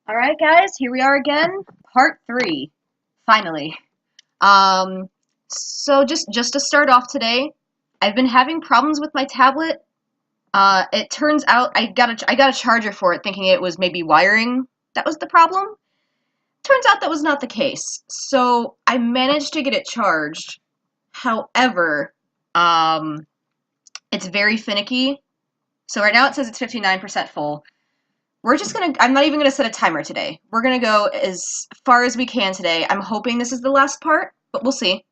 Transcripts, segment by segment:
Alright guys, here we are again, part 3, finally. So just to start off today, I've been having problems with my tablet. It turns out I got a charger for it thinking it was maybe wiring that was the problem. Turns out that was not the case. So I managed to get it charged. However, it's very finicky. So right now it says it's 59% full. I'm not even gonna set a timer today. We're gonna go as far as we can today. I'm hoping this is the last part, but we'll see.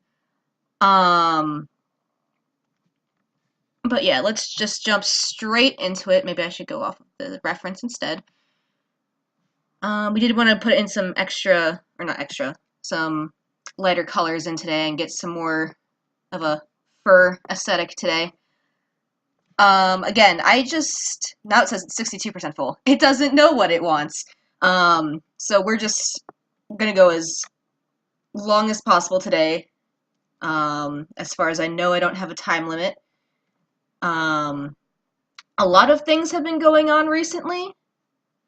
Um, but yeah, let's just jump straight into it. Maybe I should go off of the reference instead. We did want to put in some extra, or not extra, some lighter colors in today and get some more of a fur aesthetic today. Again, now it says it's 62% full. It doesn't know what it wants. So we're just gonna go as long as possible today. As far as I know, I don't have a time limit. Um, a lot of things have been going on recently.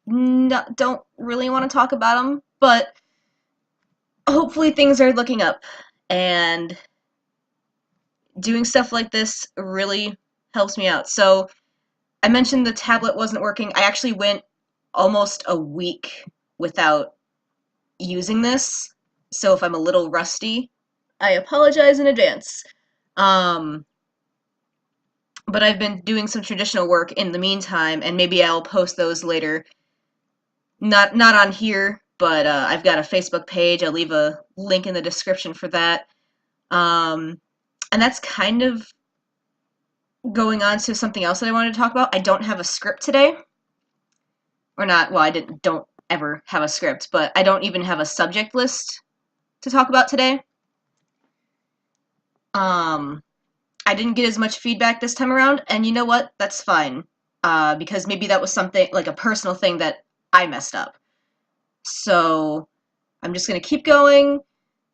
Don't really want to talk about them, but hopefully things are looking up. And doing stuff like this really helps me out. So I mentioned the tablet wasn't working. I actually went almost a week without using this. So if I'm a little rusty, I apologize in advance. But I've been doing some traditional work in the meantime, and maybe I'll post those later. Not on here, but I've got a Facebook page. I'll leave a link in the description for that. And that's kind of going on to something else that I wanted to talk about. I don't have a script today. Or not, well, don't ever have a script, but I don't even have a subject list to talk about today. I didn't get as much feedback this time around, and you know what? That's fine. Because maybe that was something, like a personal thing that I messed up. So, I'm just gonna keep going.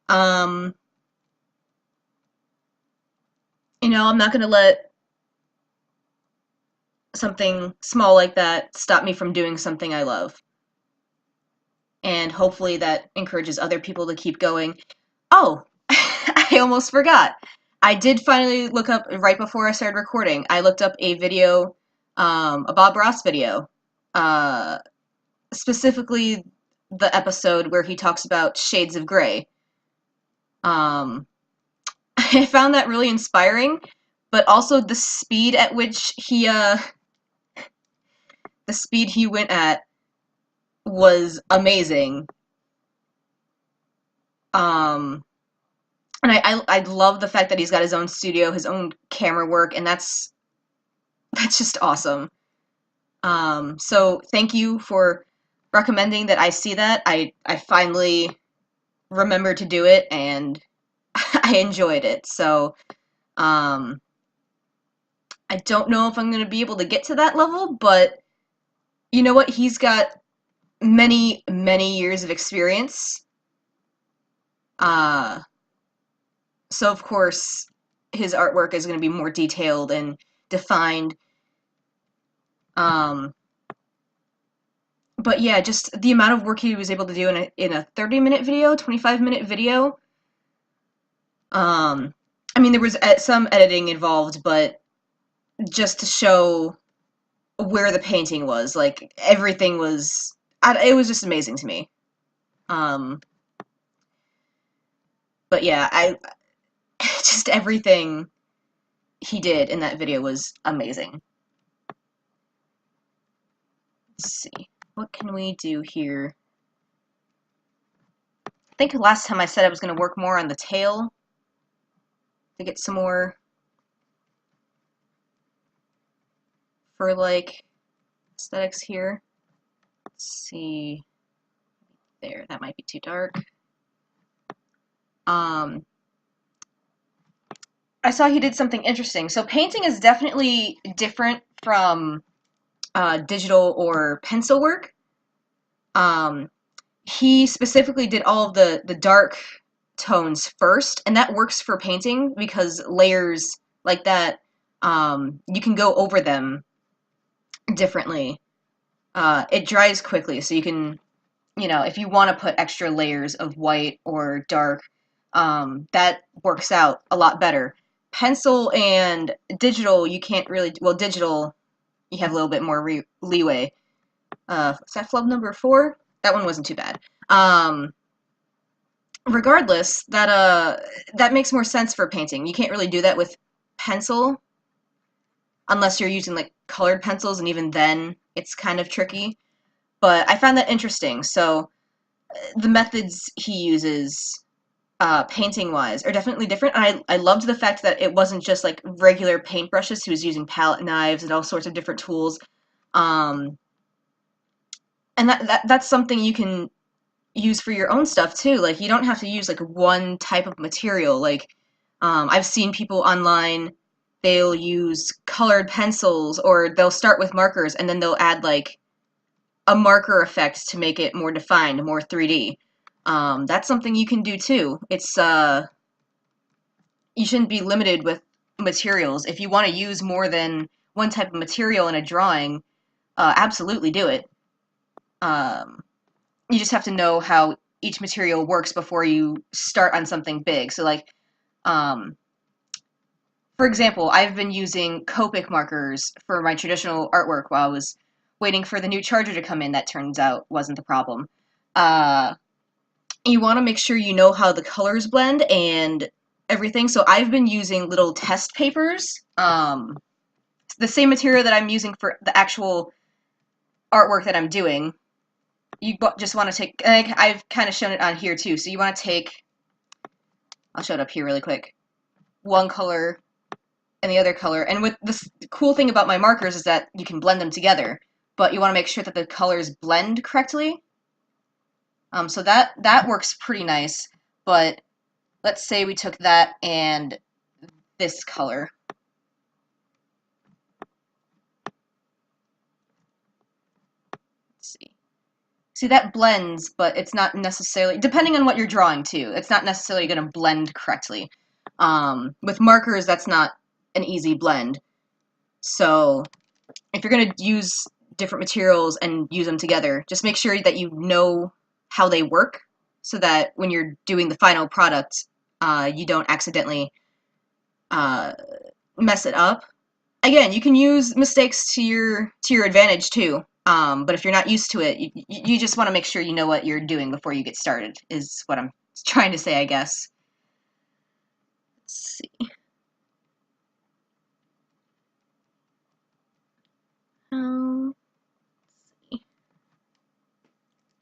Um, I'm not gonna let something small like that stop me from doing something I love. And hopefully that encourages other people to keep going. Oh, I almost forgot. I did finally look up, right before I started recording, I looked up a video, a Bob Ross video, uh, specifically the episode where he talks about shades of gray. Um, I found that really inspiring, but also the speed he went at was amazing. Um, and I love the fact that he's got his own studio, his own camera work, and that's just awesome. So thank you for recommending that I see that. I finally remembered to do it, and I enjoyed it. So, um, I don't know if I'm going to be able to get to that level, but you know what? He's got many, many years of experience. Uh, so of course, his artwork is going to be more detailed and defined. Um, but yeah, just the amount of work he was able to do in a 30-minute video, 25-minute video. I mean, there was some editing involved, but just to show where the painting was, like everything was, it was just amazing to me. Um, but yeah, I just everything he did in that video was amazing. Let's see, what can we do here? I think last time I said I was going to work more on the tail to get some more for like aesthetics here. Let's see, there, that might be too dark. Um, I saw he did something interesting. So painting is definitely different from digital or pencil work. Um, he specifically did all of the dark tones first, and that works for painting because layers like that, you can go over them differently. It dries quickly, so you can you know, if you want to put extra layers of white or dark, that works out a lot better. Pencil and digital, you can't really, well, digital, you have a little bit more leeway. Is that flub number 4? That one wasn't too bad. Regardless, that makes more sense for painting. You can't really do that with pencil unless you're using like colored pencils, and even then it's kind of tricky. But I found that interesting. So the methods he uses, painting wise, are definitely different. And I loved the fact that it wasn't just like regular paintbrushes. He was using palette knives and all sorts of different tools. Um, and that's something you can use for your own stuff too. Like, you don't have to use like one type of material. Like, I've seen people online, they'll use colored pencils, or they'll start with markers and then they'll add like a marker effect to make it more defined, more 3D. That's something you can do too. It's you shouldn't be limited with materials. If you want to use more than one type of material in a drawing, absolutely do it. You just have to know how each material works before you start on something big. So like, um, for example, I've been using Copic markers for my traditional artwork while I was waiting for the new charger to come in. That turns out wasn't the problem. Uh, you want to make sure you know how the colors blend and everything. So I've been using little test papers, the same material that I'm using for the actual artwork that I'm doing. You just want to take, and I've kind of shown it on here too. So you want to take, I'll show it up here really quick, one color and the other color. And with this, the cool thing about my markers is that you can blend them together, but you want to make sure that the colors blend correctly. So that works pretty nice. But let's say we took that and this color. Let's see. See, that blends, but it's not necessarily, depending on what you're drawing too, it's not necessarily going to blend correctly. With markers, that's not an easy blend. So if you're going to use different materials and use them together, just make sure that you know how they work so that when you're doing the final product, you don't accidentally mess it up. Again, you can use mistakes to your advantage too. But if you're not used to it, you just want to make sure you know what you're doing before you get started, is what I'm trying to say, I guess. Let's see. Let's see.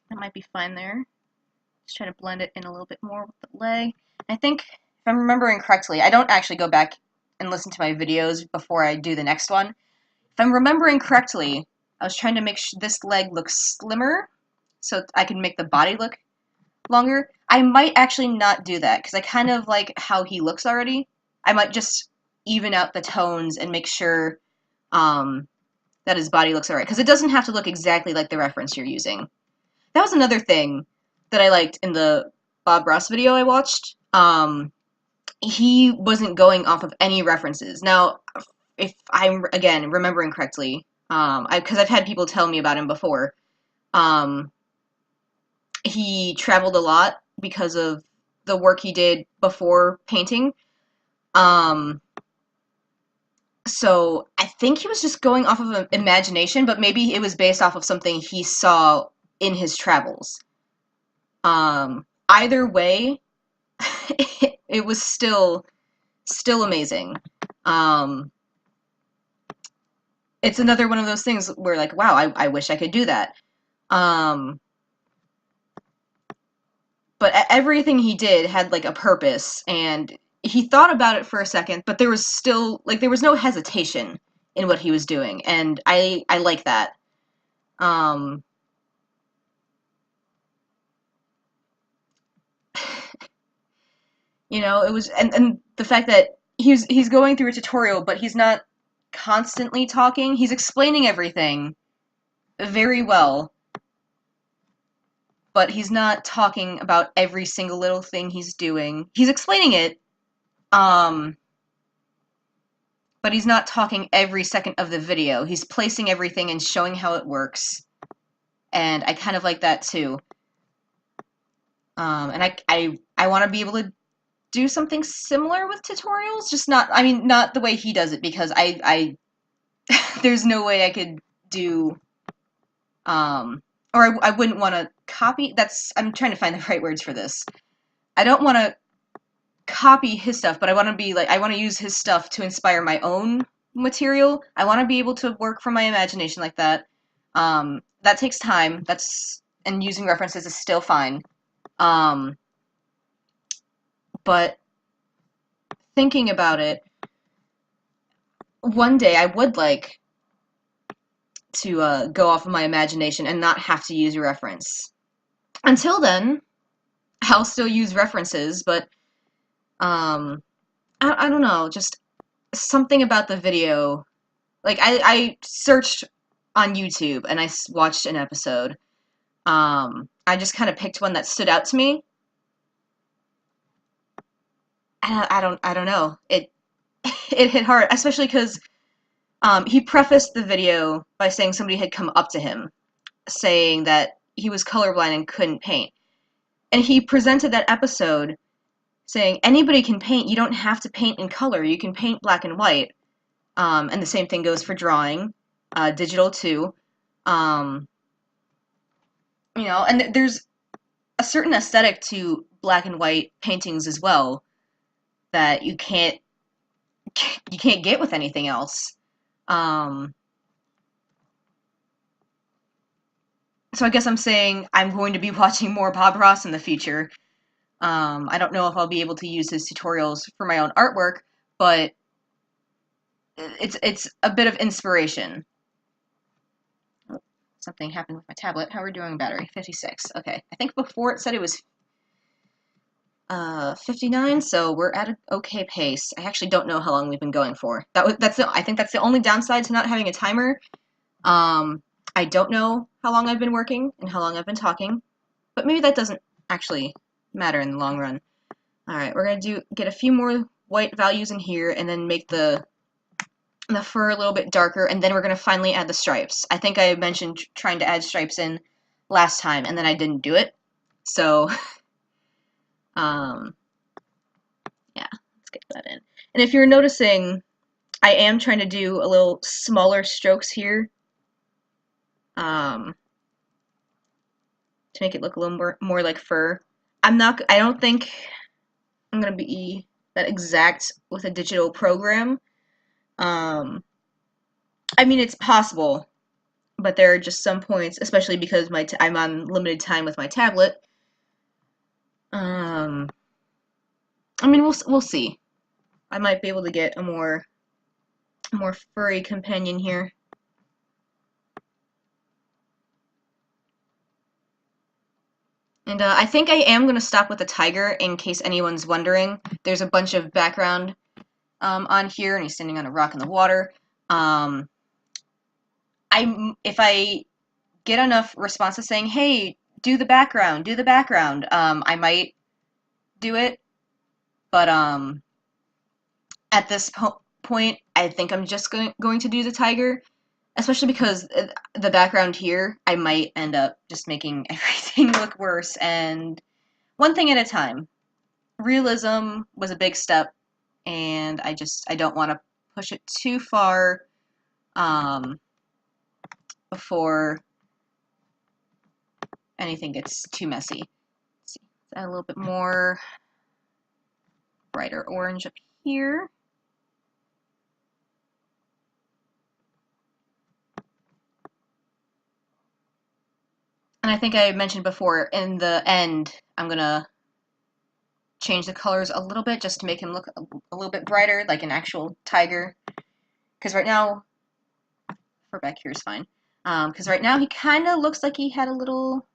That might be fine there. Just try to blend it in a little bit more with the leg. I think, if I'm remembering correctly, I don't actually go back and listen to my videos before I do the next one. If I'm remembering correctly, I was trying to make this leg look slimmer so I can make the body look longer. I might actually not do that because I kind of like how he looks already. I might just even out the tones and make sure that his body looks alright, because it doesn't have to look exactly like the reference you're using. That was another thing that I liked in the Bob Ross video I watched. He wasn't going off of any references. Now, if I'm, again, remembering correctly, because I've had people tell me about him before, he traveled a lot because of the work he did before painting. So I think he was just going off of imagination, but maybe it was based off of something he saw in his travels. Either way, it was still amazing. It's another one of those things where, like, wow, I wish I could do that. But everything he did had like a purpose, and he thought about it for a second, but there was still like there was no hesitation in what he was doing, and I like that. You know, it was, and the fact that he's going through a tutorial, but he's not constantly talking. He's explaining everything very well, but he's not talking about every single little thing he's doing. He's explaining it, but he's not talking every second of the video. He's placing everything and showing how it works, and I kind of like that too. And I want to be able to do something similar with tutorials, just not, I mean, not the way he does it, because I there's no way I could do, or I wouldn't want to copy, I'm trying to find the right words for this. I don't want to copy his stuff, but I want to be like, I want to use his stuff to inspire my own material. I want to be able to work from my imagination like that. That takes time, and using references is still fine. But thinking about it, one day I would like to go off of my imagination and not have to use a reference. Until then, I'll still use references, but I don't know, just something about the video. Like, I searched on YouTube and I watched an episode. I just kind of picked one that stood out to me. I don't know. It it hit hard, especially because he prefaced the video by saying somebody had come up to him saying that he was colorblind and couldn't paint. And he presented that episode saying anybody can paint. You don't have to paint in color. You can paint black and white. And the same thing goes for drawing, digital too. You know, and there's a certain aesthetic to black and white paintings as well that you can't get with anything else. So I guess I'm saying I'm going to be watching more Bob Ross in the future. I don't know if I'll be able to use his tutorials for my own artwork, but it's a bit of inspiration. Something happened with my tablet. How are we doing battery? 56. Okay. I think before it said it was 59, so we're at an okay pace. I actually don't know how long we've been going for. I think that's the only downside to not having a timer. I don't know how long I've been working and how long I've been talking, but maybe that doesn't actually matter in the long run. Alright, we're gonna get a few more white values in here and then make the fur a little bit darker, and then we're gonna finally add the stripes. I think I mentioned trying to add stripes in last time, and then I didn't do it. So, yeah, let's get that in. And if you're noticing, I am trying to do a little smaller strokes here, to make it look a little more like fur. I don't think I'm gonna be that exact with a digital program. I mean, it's possible, but there are just some points, especially because I'm on limited time with my tablet. I mean, we'll see. I might be able to get a more furry companion here. And I think I am going to stop with the tiger in case anyone's wondering. There's a bunch of background on here, and he's standing on a rock in the water. If I get enough responses saying, hey, do the background, I might do it. But at this point, I think I'm just going to do the tiger, especially because the background here, I might end up just making everything look worse, and one thing at a time. Realism was a big step, and I don't want to push it too far before anything gets too messy. Let's see, let's add a little bit more brighter orange up here. And I think I mentioned before, in the end, I'm going to change the colors a little bit just to make him look a little bit brighter, like an actual tiger. Because right now, for back here is fine. Because right now he kind of looks like he had a little,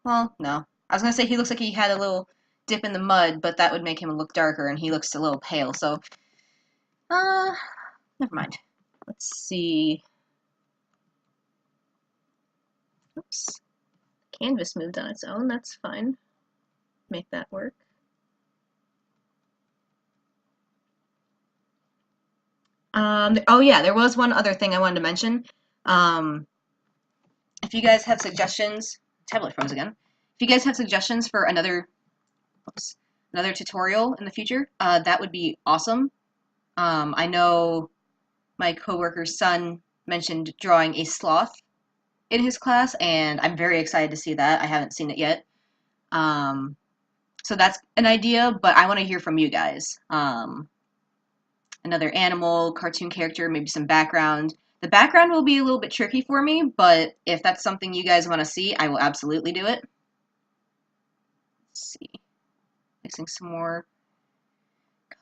well, no. I was going to say he looks like he had a little dip in the mud, but that would make him look darker, and he looks a little pale, so, never mind. Let's see. Oops. Canvas moved on its own, that's fine. Make that work. Oh yeah, there was one other thing I wanted to mention. If you guys have suggestions, tablet froze again. If you guys have suggestions for another tutorial in the future, that would be awesome. I know my coworker's son mentioned drawing a sloth in his class, and I'm very excited to see that. I haven't seen it yet. So that's an idea, but I want to hear from you guys. Another animal, cartoon character, maybe some background. The background will be a little bit tricky for me, but if that's something you guys want to see, I will absolutely do it. Let's see. Mixing some more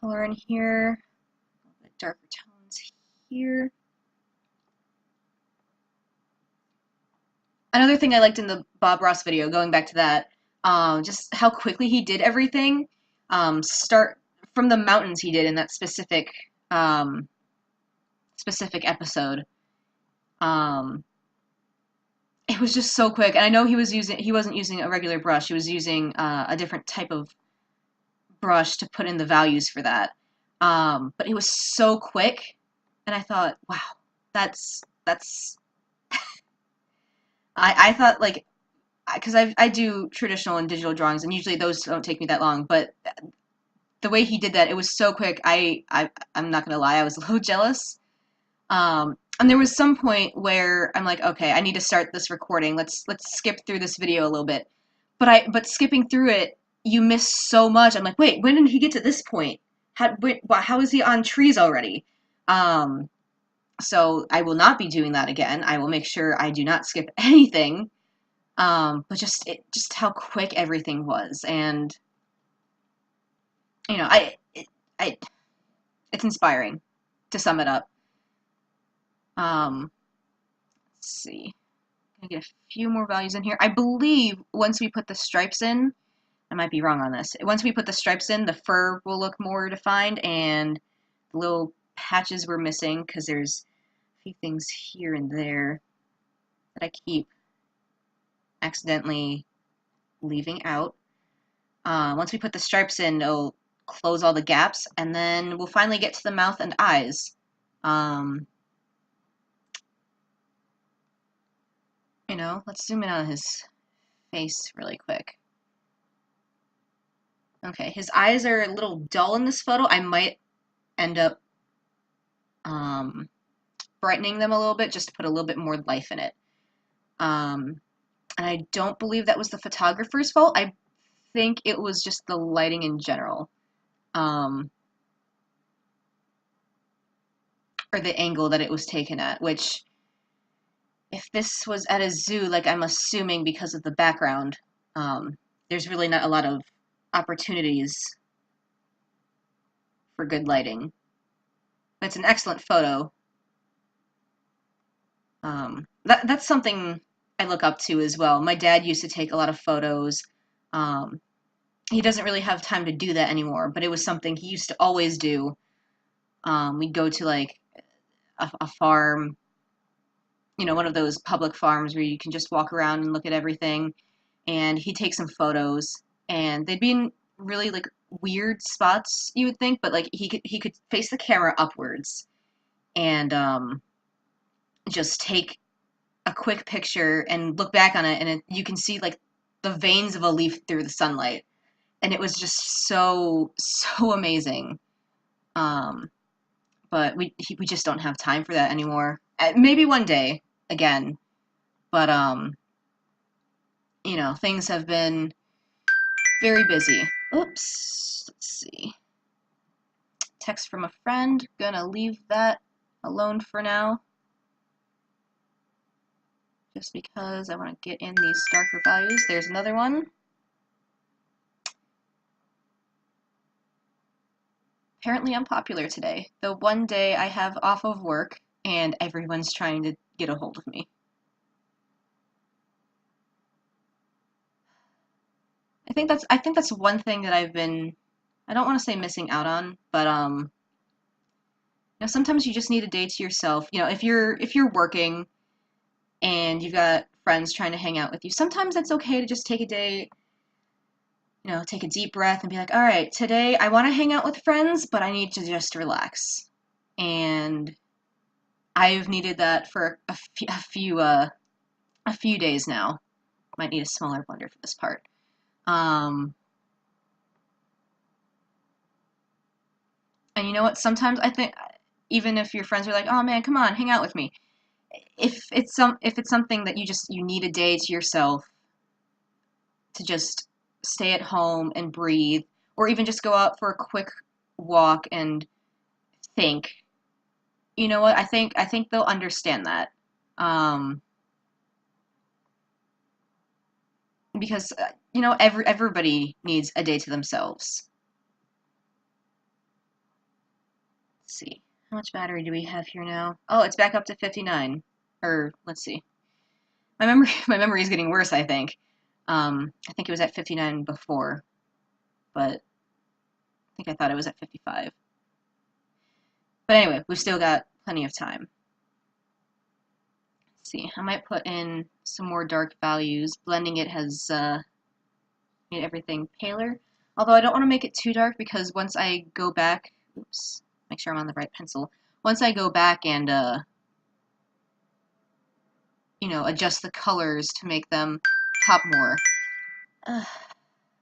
color in here. A little bit darker tones here. Another thing I liked in the Bob Ross video, going back to that, just how quickly he did everything. Start from the mountains he did in that specific episode. It was just so quick, and I know he wasn't using a regular brush. He was using a different type of brush to put in the values for that. But it was so quick, and I thought, wow, that's. I thought, like, because I do traditional and digital drawings, and usually those don't take me that long, but the way he did that, it was so quick. I'm not gonna lie, I was a little jealous. And there was some point where I'm like, okay, I need to start this recording. Let's skip through this video a little bit. But skipping through it, you miss so much. I'm like, wait, when did he get to this point? How is he on trees already? So I will not be doing that again. I will make sure I do not skip anything. But just how quick everything was, and you know, it's inspiring, to sum it up. Let's see. I'm gonna get a few more values in here. I believe once we put the stripes in, I might be wrong on this. Once we put the stripes in, the fur will look more defined, and the little patches we're missing, because there's a few things here and there that I keep accidentally leaving out. Once we put the stripes in, it'll close all the gaps, and then we'll finally get to the mouth and eyes. You know, let's zoom in on his face really quick. Okay, his eyes are a little dull in this photo. I might end up brightening them a little bit just to put a little bit more life in it. And I don't believe that was the photographer's fault. I think it was just the lighting in general. Or the angle that it was taken at, which, if this was at a zoo, like I'm assuming because of the background, there's really not a lot of opportunities for good lighting. It's an excellent photo. That's something I look up to as well. My dad used to take a lot of photos. He doesn't really have time to do that anymore, but it was something he used to always do. We'd go to like a farm, you know, one of those public farms where you can just walk around and look at everything, and he'd take some photos, and they'd be in really like weird spots, you would think, but like he could face the camera upwards and just take a quick picture and look back on it, and you can see like the veins of a leaf through the sunlight, and it was just so amazing. But we just don't have time for that anymore. Maybe one day again, but you know, things have been very busy. Oops, let's see. Text from a friend. Gonna leave that alone for now, just because I want to get in these darker values. There's another one. Apparently unpopular today. The one day I have off of work and everyone's trying to get a hold of me. I think that's one thing that I've been, I don't want to say missing out on, but you know, sometimes you just need a day to yourself. You know, if you're working and you've got friends trying to hang out with you, sometimes it's okay to just take a day, you know, take a deep breath and be like, all right, today I want to hang out with friends, but I need to just relax. And I've needed that for a few days now. Might need a smaller blender for this part. And you know what? Sometimes I think, even if your friends are like, "Oh man, come on, hang out with me," if it's something that you need a day to yourself to just stay at home and breathe, or even just go out for a quick walk and think. You know what? I think they'll understand that. Um, because everybody needs a day to themselves. Let's see. How much battery do we have here now? Oh, it's back up to 59. Or let's see. My memory is getting worse, I think. I think it was at 59 before, but I think I thought it was at 55. But anyway, we've still got plenty of time. Let's see, I might put in some more dark values. Blending it has made everything paler. Although I don't want to make it too dark because once I go back, oops, make sure I'm on the right pencil. Once I go back and adjust the colors to make them pop more.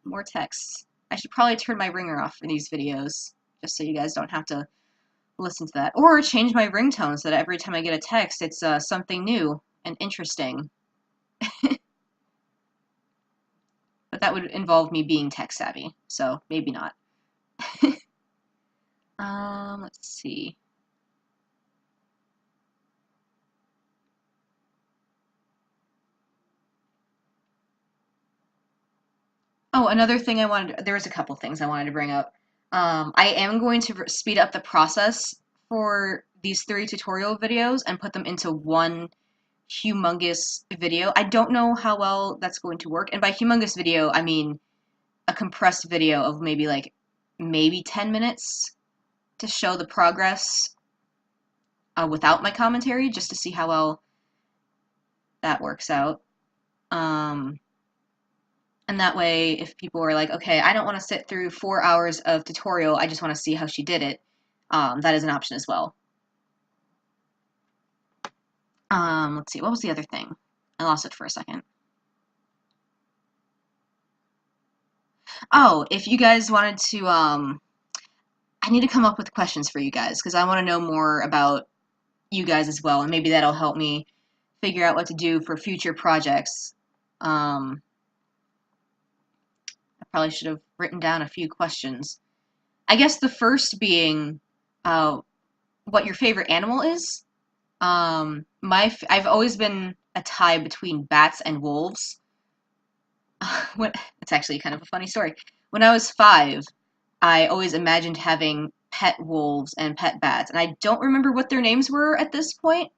More text. I should probably turn my ringer off for these videos, just so you guys don't have to listen to that. Or change my ringtone so that every time I get a text, it's something new and interesting. But that would involve me being tech savvy, so maybe not. Let's see. Oh, another thing there was a couple things I wanted to bring up. I am going to speed up the process for these 3 tutorial videos and put them into one humongous video. I don't know how well that's going to work, and by humongous video, I mean a compressed video of maybe 10 minutes to show the progress without my commentary, just to see how well that works out. And that way, if people are like, okay, I don't want to sit through 4 hours of tutorial, I just want to see how she did it, that is an option as well. Let's see, what was the other thing? I lost it for a second. Oh, if you guys wanted to, I need to come up with questions for you guys, because I want to know more about you guys as well, and maybe that'll help me figure out what to do for future projects. I probably should have written down a few questions. I guess the first being what your favorite animal is. I've always been a tie between bats and wolves. It's actually kind of a funny story. When I was 5, I always imagined having pet wolves and pet bats, and I don't remember what their names were at this point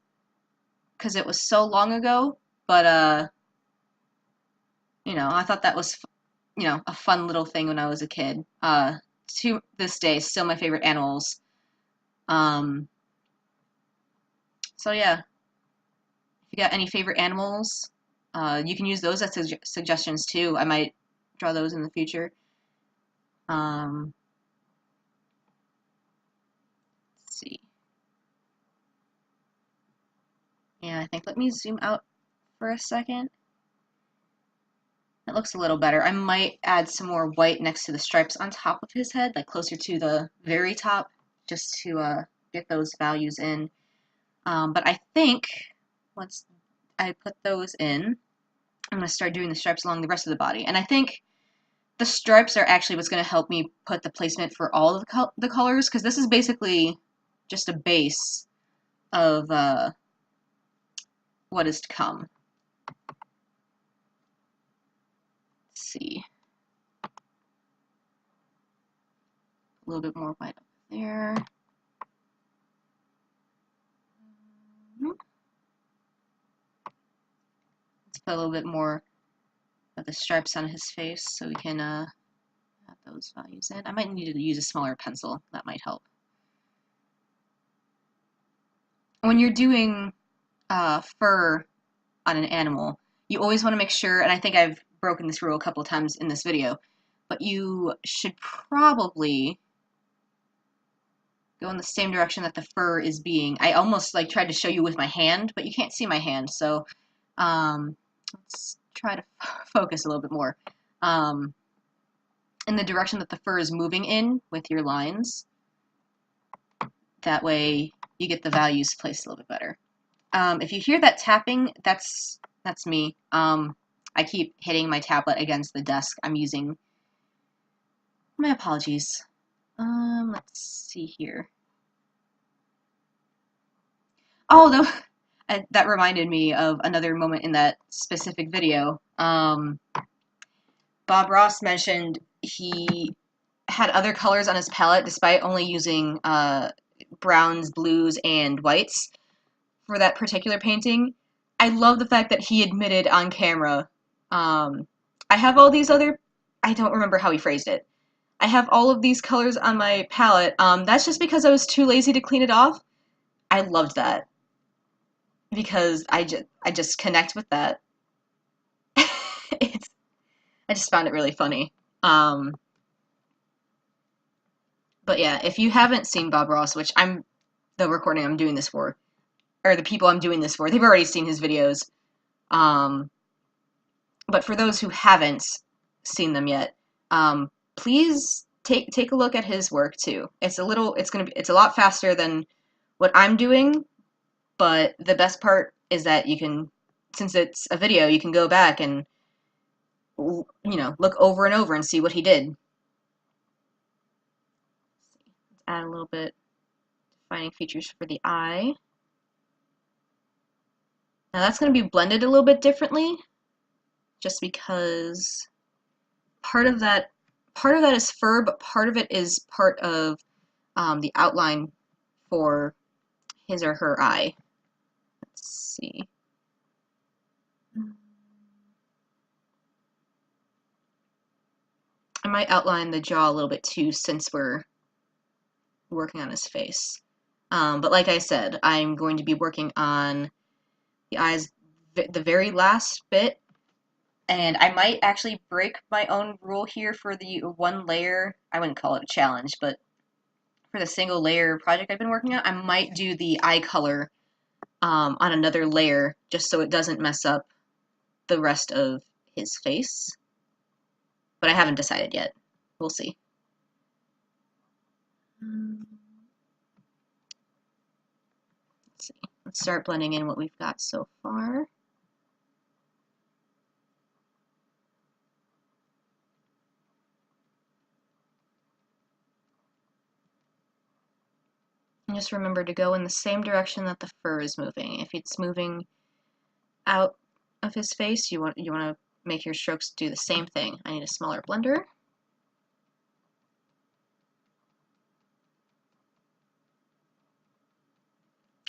because it was so long ago. But I thought that was a fun little thing when I was a kid. To this day, still my favorite animals. So yeah, if you got any favorite animals, you can use those as suggestions too. I might draw those in the future. Let's see. Yeah, I think let me zoom out for a second. It looks a little better. I might add some more white next to the stripes on top of his head, like closer to the very top, just to get those values in. But I think once I put those in, I'm going to start doing the stripes along the rest of the body. And I think the stripes are actually what's going to help me put the placement for all of the colors, because this is basically just a base of what is to come. Let's see. A little bit more white up there. Let's put a little bit more of the stripes on his face so we can add those values in. I might need to use a smaller pencil. That might help. When you're doing fur on an animal, you always want to make sure, and I think I've broken this rule a couple of times in this video, but you should probably go in the same direction that the fur is being. I almost tried to show you with my hand, but you can't see my hand, so let's try to focus a little bit more. In the direction that the fur is moving in with your lines. That way you get the values placed a little bit better. If you hear that tapping, that's me. I keep hitting my tablet against the desk I'm using. My apologies. Let's see here. Oh, though, that reminded me of another moment in that specific video. Bob Ross mentioned he had other colors on his palette despite only using browns, blues, and whites for that particular painting. I love the fact that he admitted on camera, I have all these other, I don't remember how he phrased it. I have all of these colors on my palette. That's just because I was too lazy to clean it off. I loved that because I just connect with that. I just found it really funny. But yeah, if you haven't seen Bob Ross, which the recording I'm doing this for, or the people I'm doing this for, they've already seen his videos. But for those who haven't seen them yet, please take a look at his work too. It's a lot faster than what I'm doing, but the best part is that you can, since it's a video, you can go back and look over and over and see what he did. Let's add a little bit defining features for the eye. Now that's going to be blended a little bit differently, just because part of that is fur, but part of it is part of the outline for his or her eye. Let's see. I might outline the jaw a little bit too, since we're working on his face. But like I said, I'm going to be working on the eyes the very last bit, and I might actually break my own rule here for the one layer. I wouldn't call it a challenge, but for the single layer project I've been working on, I might do the eye color on another layer, just so it doesn't mess up the rest of his face. But I haven't decided yet. We'll see. Let's see. Let's start blending in what we've got so far. And just remember to go in the same direction that the fur is moving. If it's moving out of his face, you want to make your strokes do the same thing. I need a smaller blender.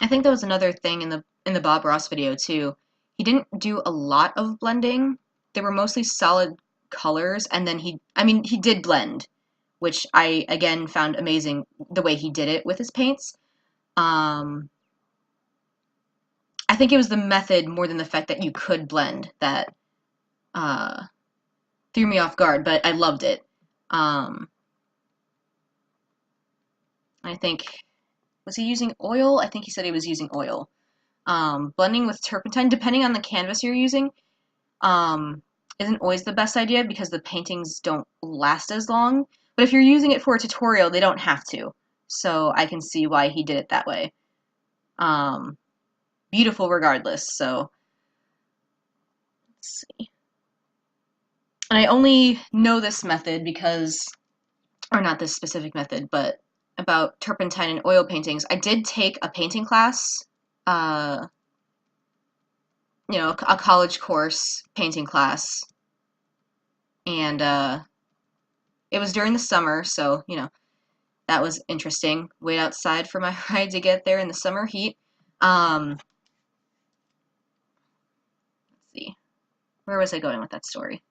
I think that was another thing in the Bob Ross video too. He didn't do a lot of blending. They were mostly solid colors, and then he did blend, which I again found amazing the way he did it with his paints. I think it was the method more than the fact that you could blend that threw me off guard, but I loved it. I think, was he using oil? I think he said he was using oil. Blending with turpentine, depending on the canvas you're using, isn't always the best idea because the paintings don't last as long. But if you're using it for a tutorial, they don't have to. So I can see why he did it that way. Beautiful regardless, so let's see. And I only know this method because, or not this specific method, but about turpentine and oil paintings. I did take a painting class, a college course painting class, and it was during the summer, so, that was interesting. Wait outside for my ride to get there in the summer heat. Let's see. Where was I going with that story?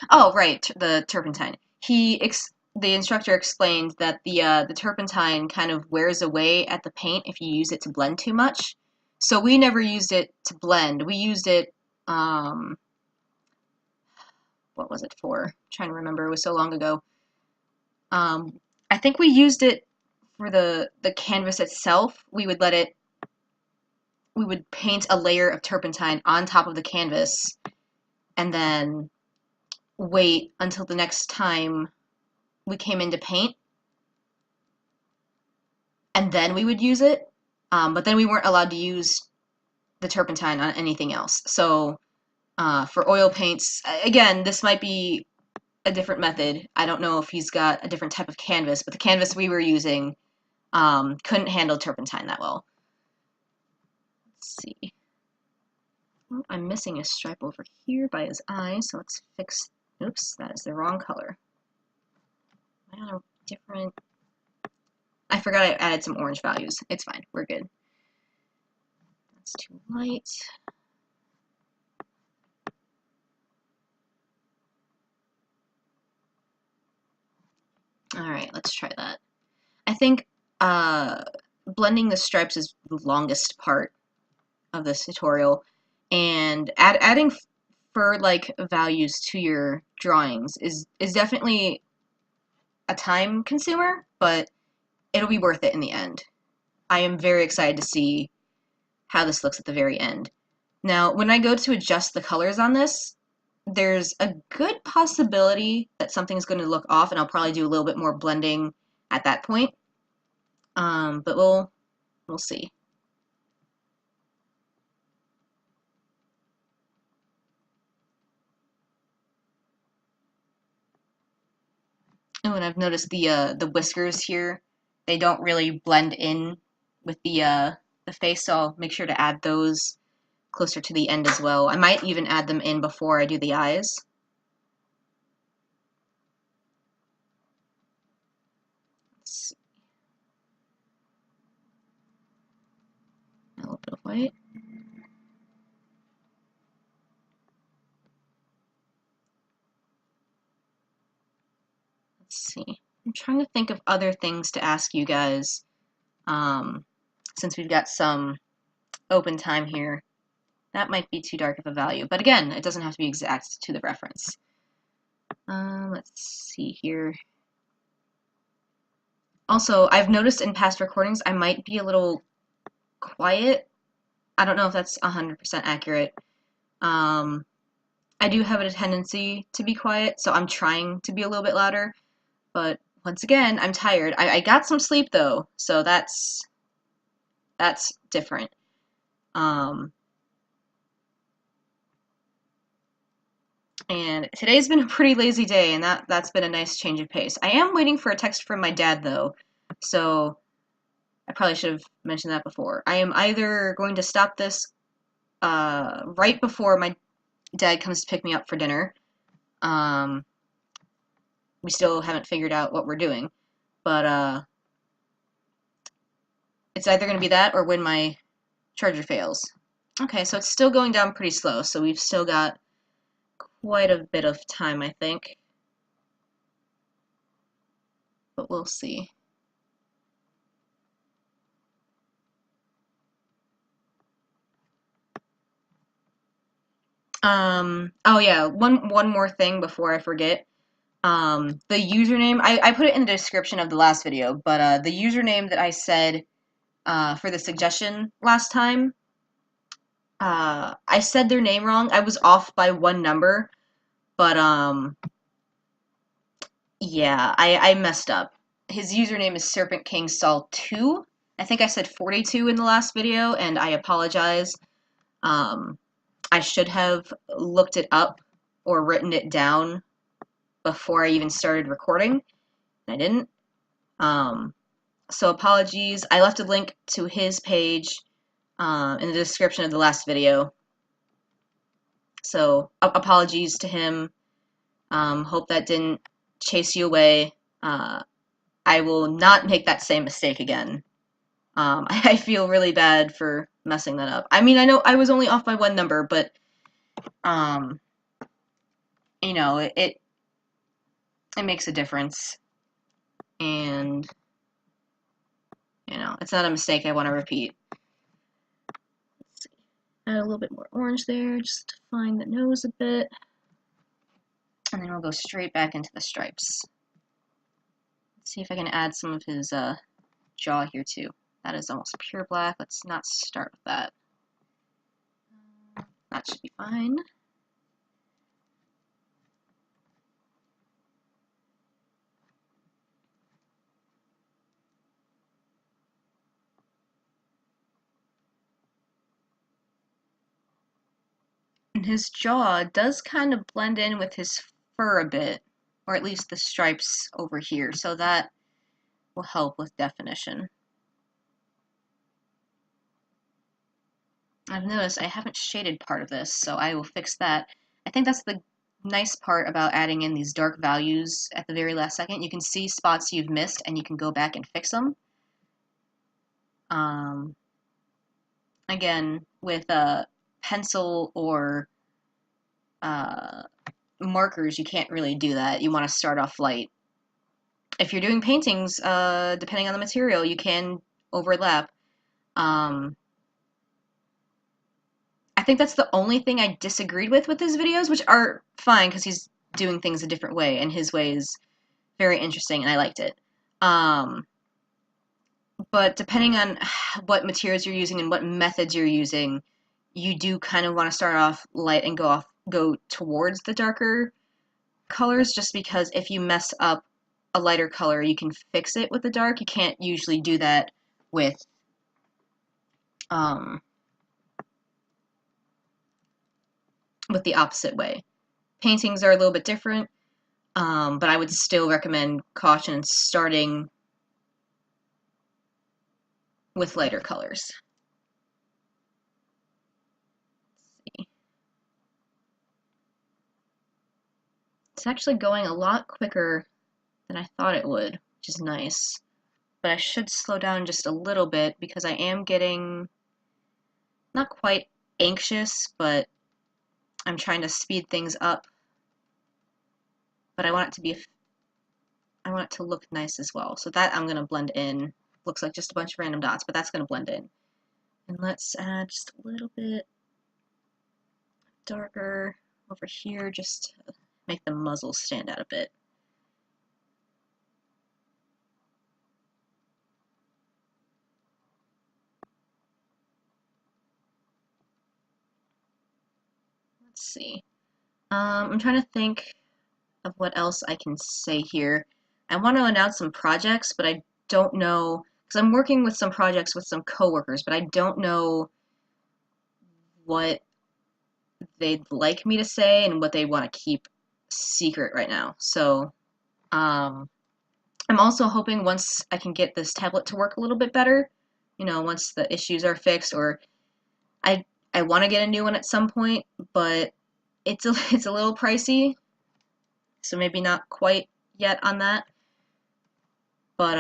Oh, right, the turpentine. The instructor explained that the turpentine kind of wears away at the paint if you use it to blend too much. So we never used it to blend. We used it, what was it for? I'm trying to remember. It was so long ago. I think we used it for the canvas itself. We would let it we would paint a layer of turpentine on top of the canvas and then wait until the next time we came in to paint, and then we would use it. But then we weren't allowed to use the turpentine on anything else. So for oil paints, again, this might be a different method. I don't know if he's got a different type of canvas, but the canvas we were using couldn't handle turpentine that well. Let's see. Oh, I'm missing a stripe over here by his eye, so let's fix. Oops, that is the wrong color. Am I on a different? I forgot I added some orange values. It's fine. We're good. That's too light. Alright, let's try that. I think blending the stripes is the longest part of this tutorial, and adding fur-like values to your drawings is definitely a time consumer, but it'll be worth it in the end. I am very excited to see how this looks at the very end. Now, when I go to adjust the colors on this, there's a good possibility that something's going to look off, and I'll probably do a little bit more blending at that point. But we'll see. Oh, and I've noticed the whiskers here, they don't really blend in with the face, so I'll make sure to add those closer to the end as well. I might even add them in before I do the eyes. Let's see. A little bit of white. Let's see. I'm trying to think of other things to ask you guys, since we've got some open time here. That might be too dark of a value, but again, it doesn't have to be exact to the reference. Let's see here. Also, I've noticed in past recordings I might be a little quiet. I don't know if that's 100% accurate. I do have a tendency to be quiet, so I'm trying to be a little bit louder. But once again, I'm tired. I got some sleep though, so that's different. And today's been a pretty lazy day, and that's been a nice change of pace. I am waiting for a text from my dad though, so I probably should have mentioned that before. I am either going to stop this right before my dad comes to pick me up for dinner. We still haven't figured out what we're doing, but it's either going to be that or when my charger fails. Okay, so it's still going down pretty slow, so we've still got quite a bit of time, I think. But we'll see. Oh yeah, one more thing before I forget. The username, I put it in the description of the last video, but the username that I said for the suggestion last time, I said their name wrong. I was off by one number, but yeah, I messed up. His username is Serpent King Saul 2. I think I said 42 in the last video, and I apologize. I should have looked it up or written it down before I even started recording. I didn't. So apologies. I left a link to his page in the description of the last video. So apologies to him. Hope that didn't chase you away. I will not make that same mistake again. I feel really bad for messing that up. I mean, I know I was only off by one number, but you know, it makes a difference, and you know, it's not a mistake I want to repeat. Let's see. Add a little bit more orange there, just to define the nose a bit, and then we'll go straight back into the stripes. Let's see if I can add some of his jaw here too. That is almost pure black. Let's not start with that. That should be fine. And his jaw does kind of blend in with his fur a bit, or at least the stripes over here, so that will help with definition. I've noticed I haven't shaded part of this, so I will fix that. I think that's the nice part about adding in these dark values at the very last second. You can see spots you've missed and you can go back and fix them. Again, with a pencil or markers, you can't really do that. You want to start off light. If you're doing paintings, depending on the material, you can overlap. I think that's the only thing I disagreed with his videos, which are fine because he's doing things a different way, and his way is very interesting, and I liked it. But depending on what materials you're using and what methods you're using, you do kind of want to start off light and go towards the darker colors, just because if you mess up a lighter color, you can fix it with the dark. You can't usually do that with the opposite way. Paintings are a little bit different, but I would still recommend caution starting with lighter colors. Let's see. It's actually going a lot quicker than I thought it would, which is nice. But I should slow down just a little bit because I am getting not quite anxious, but I'm trying to speed things up. But I want it to look nice as well. So that I'm gonna blend in. Looks like just a bunch of random dots, but that's gonna blend in. And let's add just a little bit darker over here just to make the muzzle stand out a bit. Let's see. I'm trying to think of what else I can say here. I want to announce some projects, but I don't know, because I'm working with some projects with some coworkers, but I don't know what they'd like me to say and what they want to keep secret right now. So I'm also hoping once I can get this tablet to work a little bit better, you know, once the issues are fixed, or I want to get a new one at some point, but it's a little pricey, so maybe not quite yet on that. But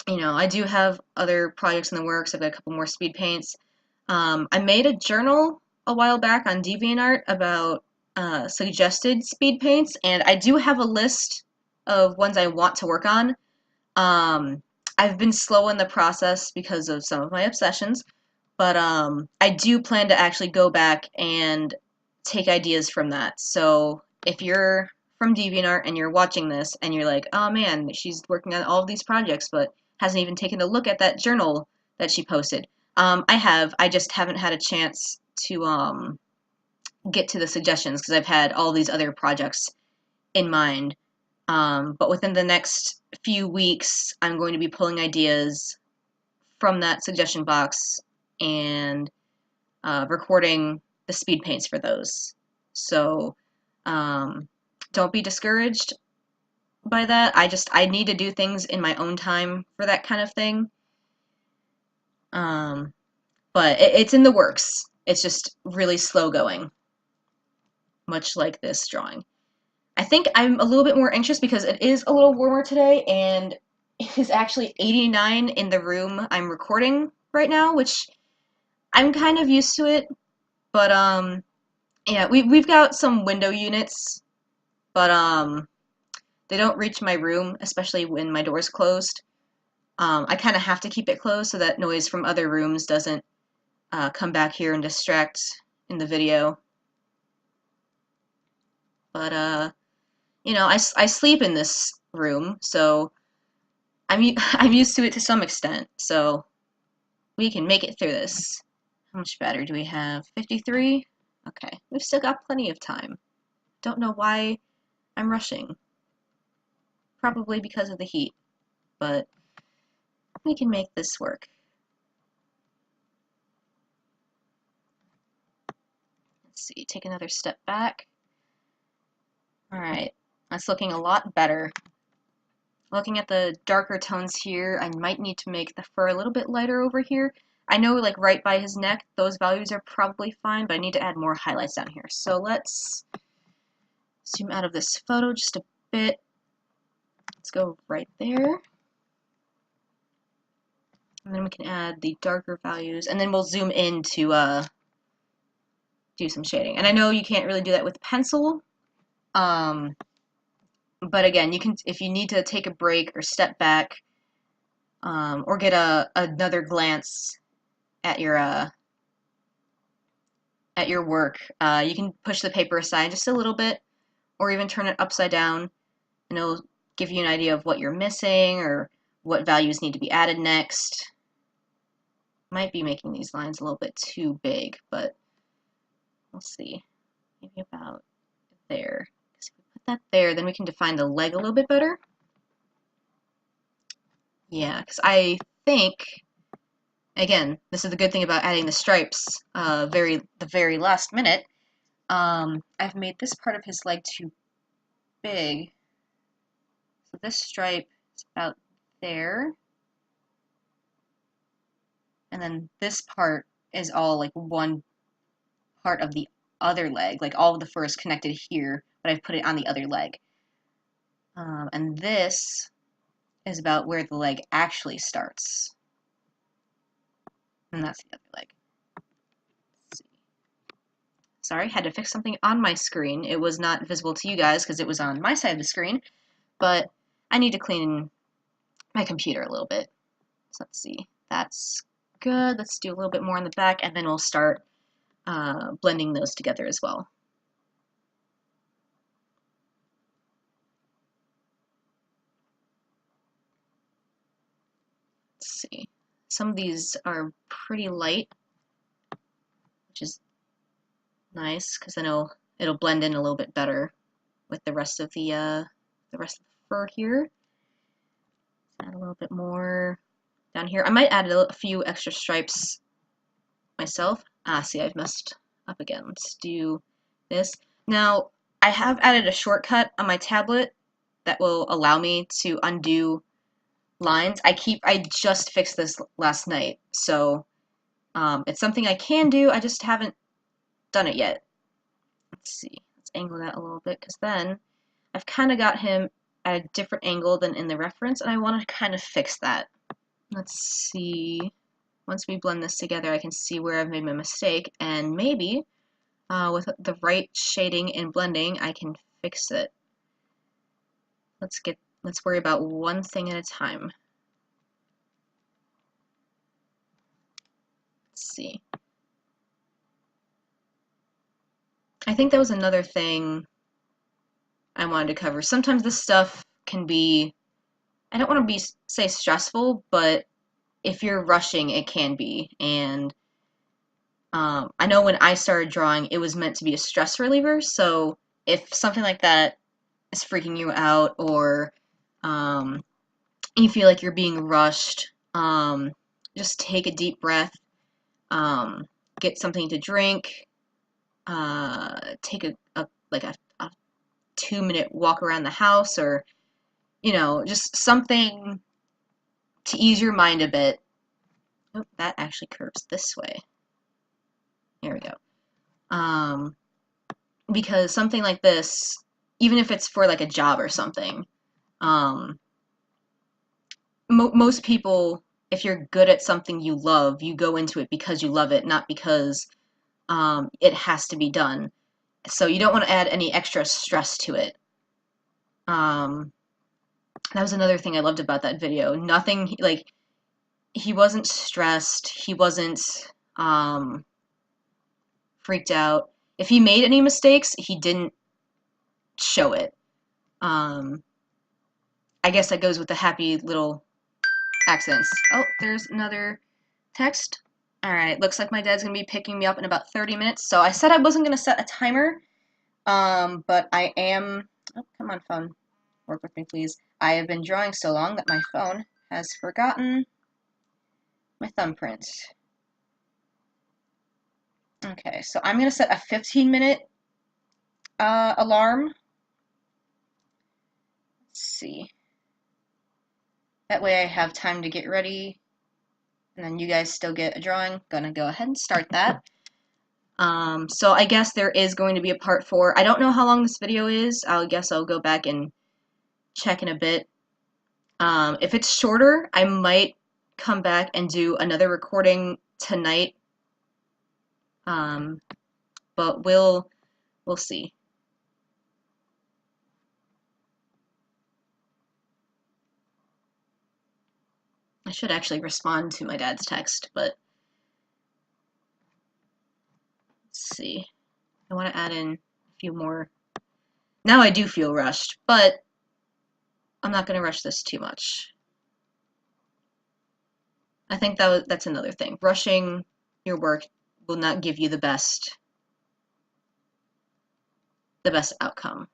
you know, I do have other projects in the works. I've got a couple more speed paints. I made a journal a while back on DeviantArt about suggested speed paints, and I do have a list of ones I want to work on. I've been slow in the process because of some of my obsessions, but I do plan to actually go back and take ideas from that. So if you're from DeviantArt and you're watching this and you're like, oh man, she's working on all of these projects but hasn't even taken a look at that journal that she posted. I just haven't had a chance to get to the suggestions because I've had all these other projects in mind. But within the next few weeks, I'm going to be pulling ideas from that suggestion box and recording the speed paints for those. So don't be discouraged by that. I need to do things in my own time for that kind of thing. But it's in the works. It's just really slow going, much like this drawing. I think I'm a little bit more anxious because it is a little warmer today, and it is actually 89 in the room I'm recording right now, which I'm kind of used to it. But yeah, we've got some window units, but they don't reach my room, especially when my door's closed. I kind of have to keep it closed so that noise from other rooms doesn't come back here and distract in the video. But you know, I sleep in this room, so I'm used to it to some extent. So we can make it through this. How much battery do we have? 53? Okay, we've still got plenty of time. Don't know why I'm rushing. Probably because of the heat, but we can make this work. Let's see, take another step back. Alright, that's looking a lot better. Looking at the darker tones here, I might need to make the fur a little bit lighter over here. I know, like, right by his neck, those values are probably fine, but I need to add more highlights down here. So let's zoom out of this photo just a bit. Let's go right there. And then we can add the darker values, and then we'll zoom in to do some shading. And I know you can't really do that with pencil, but again, you can, if you need to take a break or step back, or get another glance at your work, you can push the paper aside just a little bit, or even turn it upside down, and it'll give you an idea of what you're missing or what values need to be added next. Might be making these lines a little bit too big, but we'll see. Maybe about there. Because if we put that there, then we can define the leg a little bit better. Yeah, because I think, again, this is the good thing about adding the stripes the very last minute. I've made this part of his leg too big. So this stripe is about there. And then this part is all like one part of the other leg. Like all of the fur is connected here, but I've put it on the other leg. And this is about where the leg actually starts. And that's the other leg. Let's see. Sorry, had to fix something on my screen. It was not visible to you guys because it was on my side of the screen, but I need to clean my computer a little bit. So let's see. That's good. Let's do a little bit more on the back, and then we'll start blending those together as well. Let's see. Some of these are pretty light, which is nice because then it'll blend in a little bit better with the rest of the fur here. Add a little bit more down here. I might add a few extra stripes myself. See, I've messed up again. Let's do this. Now, I have added a shortcut on my tablet that will allow me to undo lines. I just fixed this last night, so it's something I can do. I just haven't done it yet. Let's see. Let's angle that a little bit, because then I've kind of got him at a different angle than in the reference, and I want to kind of fix that. Let's see. Once we blend this together, I can see where I've made my mistake, and maybe with the right shading and blending, I can fix it. Let's worry about one thing at a time. Let's see. I think that was another thing I wanted to cover. Sometimes this stuff can be, I don't want to say stressful, but if you're rushing, it can be. And I know when I started drawing, it was meant to be a stress reliever. So if something like that is freaking you out, or you feel like you're being rushed, just take a deep breath, get something to drink, take a 2-minute walk around the house, or just something to ease your mind a bit. Oh, that actually curves this way. There we go. Because something like this, even if it's for like a job or something, most people, if you're good at something you love, you go into it because you love it, not because it has to be done. So you don't want to add any extra stress to it. That was another thing I loved about that video. Nothing, like, he wasn't stressed, he wasn't freaked out. If he made any mistakes, he didn't show it. I guess that goes with the happy little accidents. Oh, there's another text. Alright, looks like my dad's gonna be picking me up in about 30 minutes. So I said I wasn't gonna set a timer, but I am. Oh, come on, phone. Work with me, please. I have been drawing so long that my phone has forgotten my thumbprint. Okay, so I'm gonna set a 15-minute alarm. Let's see. That way I have time to get ready, and then you guys still get a drawing. Gonna go ahead and start that. So I guess there is going to be a part 4. I don't know how long this video is. I guess I'll go back and check in a bit. If it's shorter, I might come back and do another recording tonight. But we'll see. I should actually respond to my dad's text, but let's see. I want to add in a few more. Now I do feel rushed, but I'm not going to rush this too much. I think that's another thing. Rushing your work will not give you the best outcome.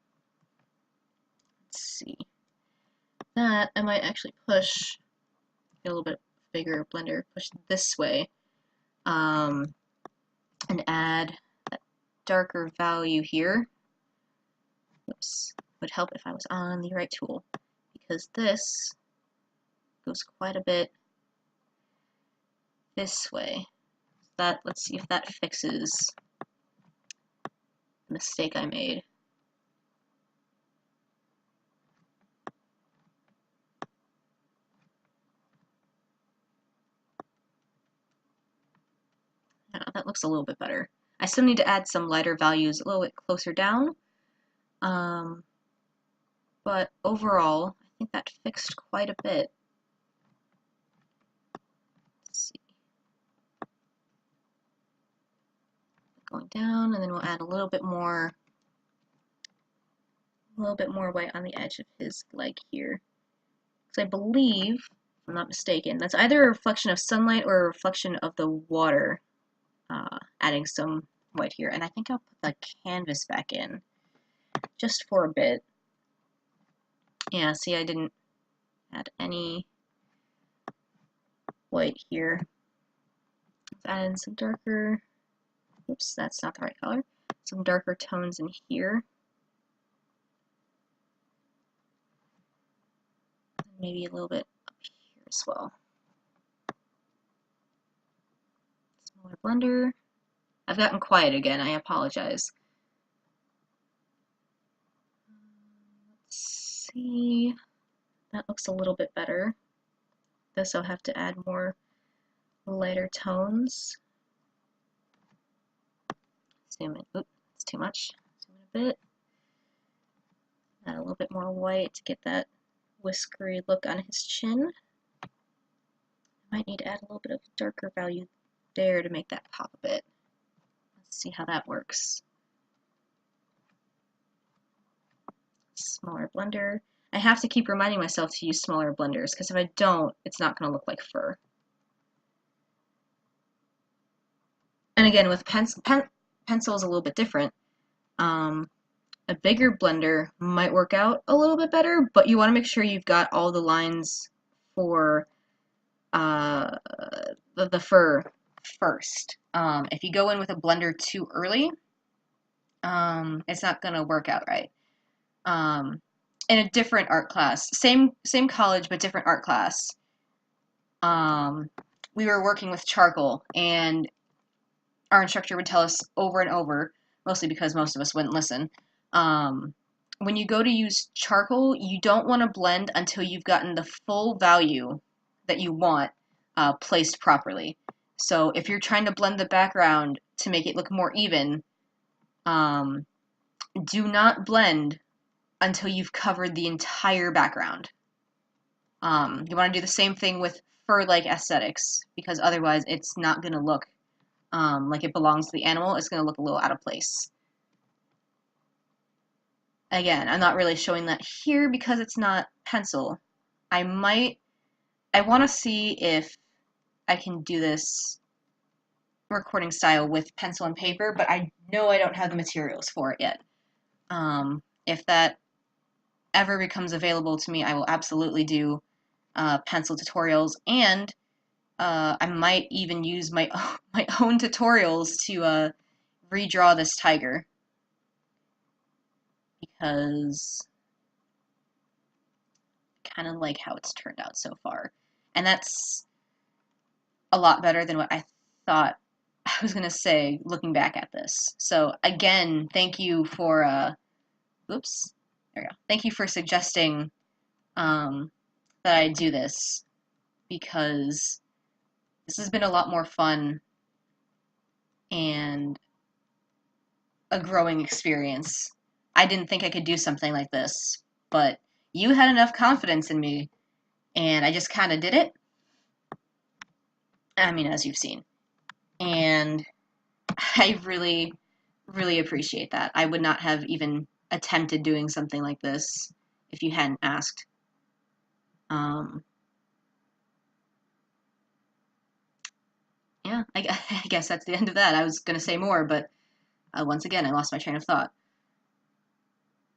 Let's see. That I might actually push a little bit bigger blender, push this way, and add that darker value here. Oops, would help if I was on the right tool, because this goes quite a bit this way. Let's see if that fixes the mistake I made. That looks a little bit better. I still need to add some lighter values a little bit closer down. But overall, I think that fixed quite a bit. Let's see. Going down, and then we'll add a little bit more white on the edge of his leg here. Because I believe, if I'm not mistaken, that's either a reflection of sunlight or a reflection of the water. Adding some white here, and I think I'll put the canvas back in just for a bit. Yeah, see, I didn't add any white here. Let's add in some darker, oops, that's not the right color, some darker tones in here. Maybe a little bit up here as well. Smaller blender. I've gotten quiet again, I apologize. Let's see, that looks a little bit better. This I'll have to add more lighter tones. Zoom in. Oop, that's too much. Zoom in a bit. Add a little bit more white to get that whiskery look on his chin. I might need to add a little bit of darker value there to make that pop a bit. Let's see how that works. Smaller blender. I have to keep reminding myself to use smaller blenders, because if I don't, it's not going to look like fur. And again, with pencil is a little bit different. A bigger blender might work out a little bit better, but you want to make sure you've got all the lines for the fur first. If you go in with a blender too early, it's not going to work out right. In a different art class, same college but different art class, we were working with charcoal, and our instructor would tell us over and over, mostly because most of us wouldn't listen, when you go to use charcoal, you don't want to blend until you've gotten the full value that you want placed properly. So if you're trying to blend the background to make it look more even, do not blend until you've covered the entire background. You want to do the same thing with fur-like aesthetics, because otherwise it's not going to look like it belongs to the animal. It's going to look a little out of place. Again, I'm not really showing that here because it's not pencil. I want to see if I can do this recording style with pencil and paper, but I know I don't have the materials for it yet. If that ever becomes available to me, I will absolutely do pencil tutorials, and I might even use my my own tutorials to redraw this tiger, because I kind of like how it's turned out so far. And that's a lot better than what I thought I was going to say looking back at this. So again, thank you for, oops, there we go. Thank you for suggesting that I do this, because this has been a lot more fun and a growing experience. I didn't think I could do something like this, but you had enough confidence in me, and I just kind of did it. I mean, as you've seen. And I really, really appreciate that. I would not have even attempted doing something like this if you hadn't asked. Yeah, I guess that's the end of that. I was going to say more, but once again, I lost my train of thought.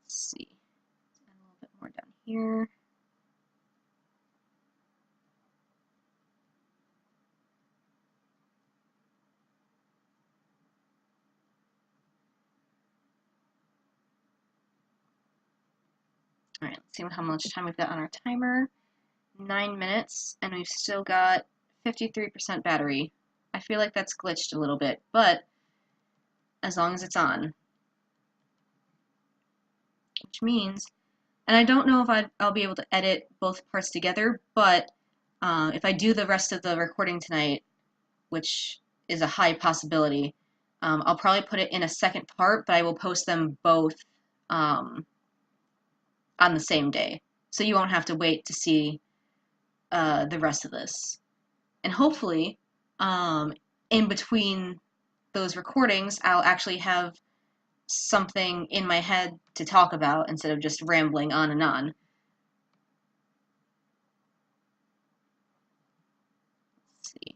Let's see. A little bit more down here. All right, let's see how much time we've got on our timer. 9 minutes, and we've still got 53% battery. I feel like that's glitched a little bit, but as long as it's on. Which means, and I don't know if I'll be able to edit both parts together, but if I do the rest of the recording tonight, which is a high possibility, I'll probably put it in a second part, but I will post them both on the same day. So you won't have to wait to see the rest of this. And hopefully, in between those recordings, I'll actually have something in my head to talk about instead of just rambling on and on. Let's see.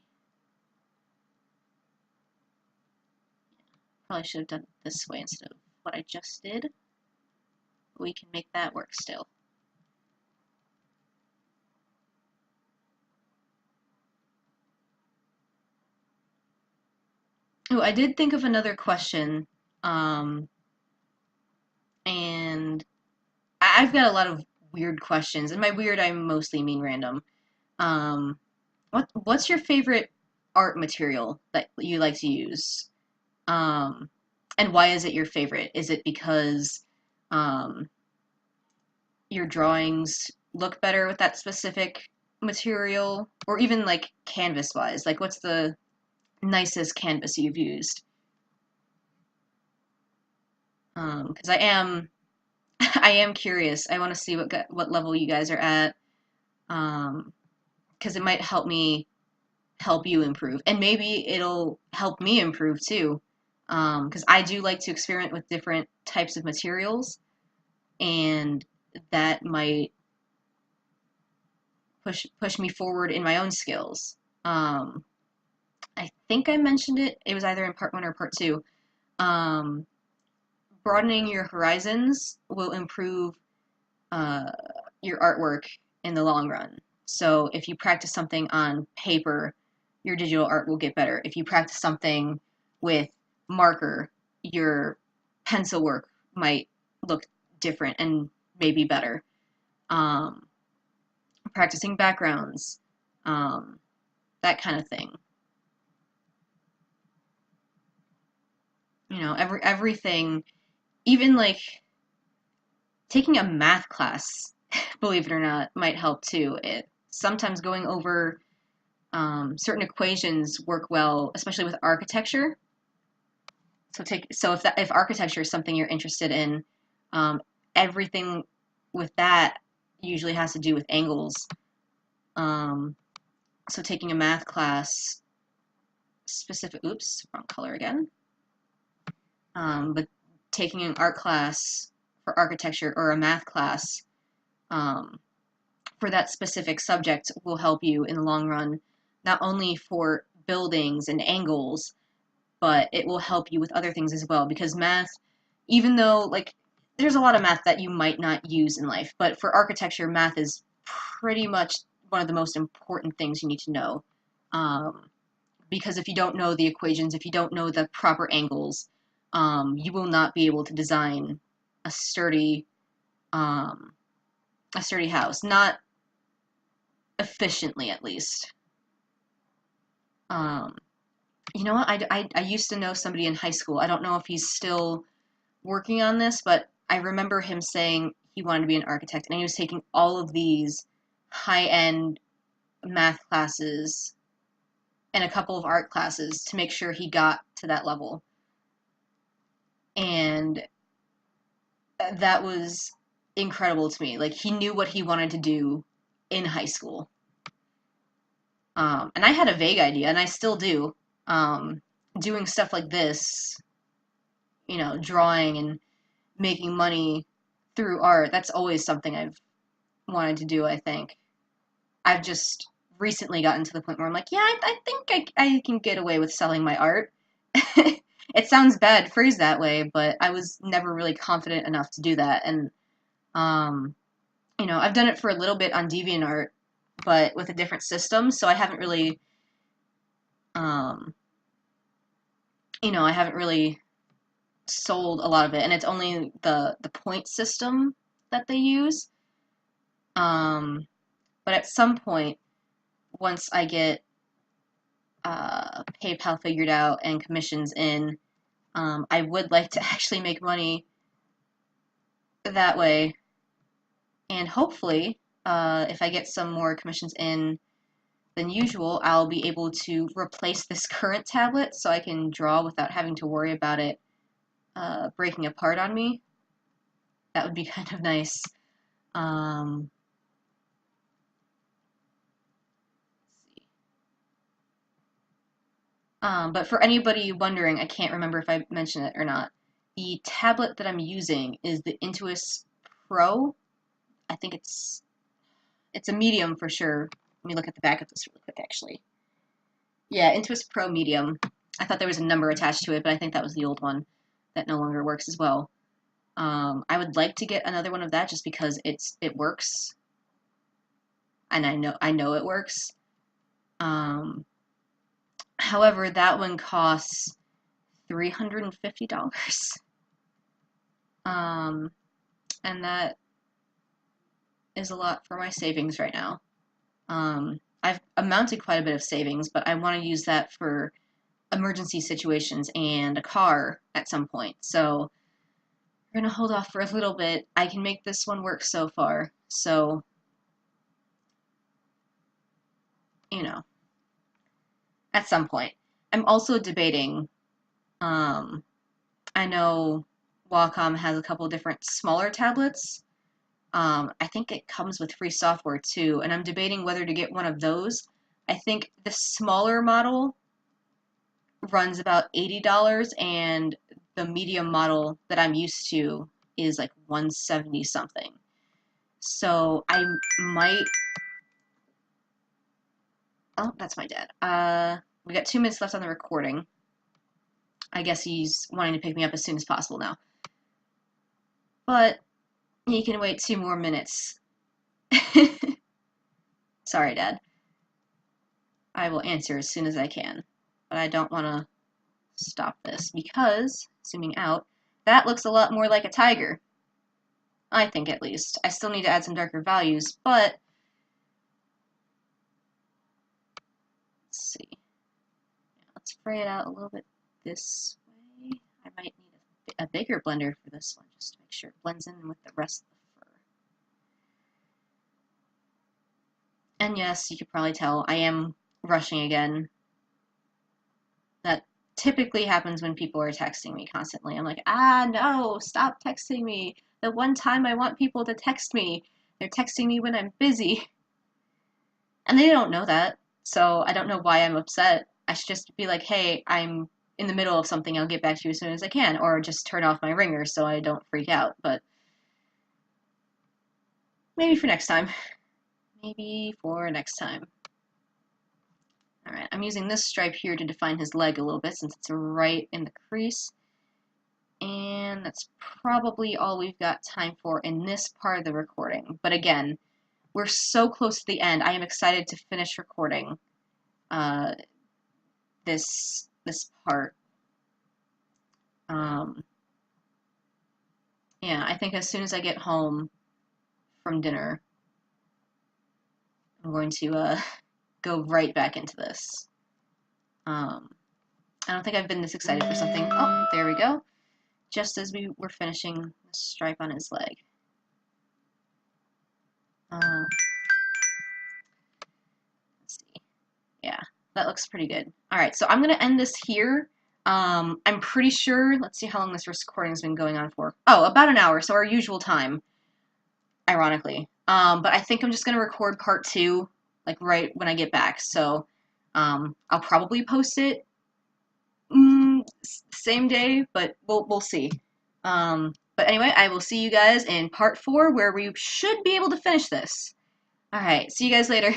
Probably should have done it this way instead of what I just did. We can make that work still. Oh, I did think of another question, and I've got a lot of weird questions, and by weird I mostly mean random. Um, what's your favorite art material that you like to use? Um, and why is it your favorite? Is it because um, your drawings look better with that specific material, or even like canvas wise? Like, what's the nicest canvas you've used? Because I am I am curious. I want to see what level you guys are at, because it might help me help you improve, and maybe it'll help me improve too. Because I do like to experiment with different types of materials, and that might push me forward in my own skills. I think I mentioned it. It was either in part one or part two. Um, Broadening your horizons will improve uh, your artwork in the long run. So if you practice something on paper, your digital art will get better. If you practice something with marker, your pencil work might look different and maybe better. Um, Practicing backgrounds, that kind of thing. You know, everything, even like taking a math class, believe it or not, might help too. It sometimes going over certain equations work well, especially with architecture. So if architecture is something you're interested in, um, everything with that usually has to do with angles. Um, so taking a math class, oops, wrong color again. But taking an art class for architecture or a math class um, for that specific subject will help you in the long run, not only for buildings and angles, but it will help you with other things as well, because math, even though, like, there's a lot of math that you might not use in life, but for architecture, math is pretty much one of the most important things you need to know. Um, because if you don't know the equations, if you don't know the proper angles, you will not be able to design a sturdy, um, a sturdy house. Not efficiently, at least. Um, you know what? I used to know somebody in high school. I don't know if he's still working on this, but I remember him saying he wanted to be an architect, and he was taking all of these high-end math classes and a couple of art classes to make sure he got to that level. And that was incredible to me. Like, he knew what he wanted to do in high school. And I had a vague idea, and I still do. Um, Doing stuff like this, drawing and making money through art, that's always something I've wanted to do, I think. I've just recently gotten to the point where I'm like, yeah, I think I can get away with selling my art. It sounds bad phrased that way, but I was never really confident enough to do that. And, um, I've done it for a little bit on DeviantArt, but with a different system, so I haven't really, um, I haven't really sold a lot of it, and it's only the point system that they use. Um, but at some point, once I get PayPal figured out and commissions in, I would like to actually make money that way. And hopefully, if I get some more commissions in than usual, I'll be able to replace this current tablet so I can draw without having to worry about it breaking apart on me. That would be kind of nice. Um, but for anybody wondering, I can't remember if I mentioned it or not. The tablet that I'm using is the Intuos Pro. I think it's a medium for sure. Let me look at the back of this really quick, actually. Yeah, Intuos Pro Medium. I thought there was a number attached to it, but I think that was the old one that no longer works as well. I would like to get another one of that just because it works, and I know it works. Um, However, that one costs $350. Um, and that is a lot for my savings right now. I've amounted quite a bit of savings, but I want to use that for emergency situations and a car at some point. So we're gonna hold off for a little bit. I can make this one work so far. So, you know, at some point. I'm also debating, um, I know Wacom has a couple different smaller tablets. I think it comes with free software too, and I'm debating whether to get one of those. I think the smaller model runs about $80, and the medium model that I'm used to is like 170 something. So I might. Oh, that's my dad. We got 2 minutes left on the recording. I guess he's wanting to pick me up as soon as possible now. But he can wait 2 more minutes. Sorry, Dad. I will answer as soon as I can. But I don't want to stop this because, zooming out, that looks a lot more like a tiger. I think, at least. I still need to add some darker values, but let's see. Let's spray it out a little bit this way. I might need a bigger blender for this one just to make sure it blends in with the rest of the fur. And yes, you could probably tell I am rushing again. That typically happens when people are texting me constantly. I'm like, no, stop texting me. The one time I want people to text me, they're texting me when I'm busy. And they don't know that, so I don't know why I'm upset. I should just be like, hey, I'm in the middle of something, I'll get back to you as soon as I can, or just turn off my ringer so I don't freak out, but maybe for next time. Maybe for next time. Alright, I'm using this stripe here to define his leg a little bit since it's right in the crease. And that's probably all we've got time for in this part of the recording. But again, we're so close to the end. I am excited to finish recording this part. Yeah, I think as soon as I get home from dinner, I'm going to go right back into this. I don't think I've been this excited for something. Oh, there we go. Just as we were finishing the stripe on his leg. Let's see. Yeah, that looks pretty good. Alright, so I'm going to end this here. I'm pretty sure, let's see how long this recording's been going on for. Oh, about an hour, so our usual time, ironically. But I think I'm just going to record part 2, like right when I get back. So I'll probably post it same day, but we'll see. But anyway, I will see you guys in part 4 where we should be able to finish this. Alright, see you guys later.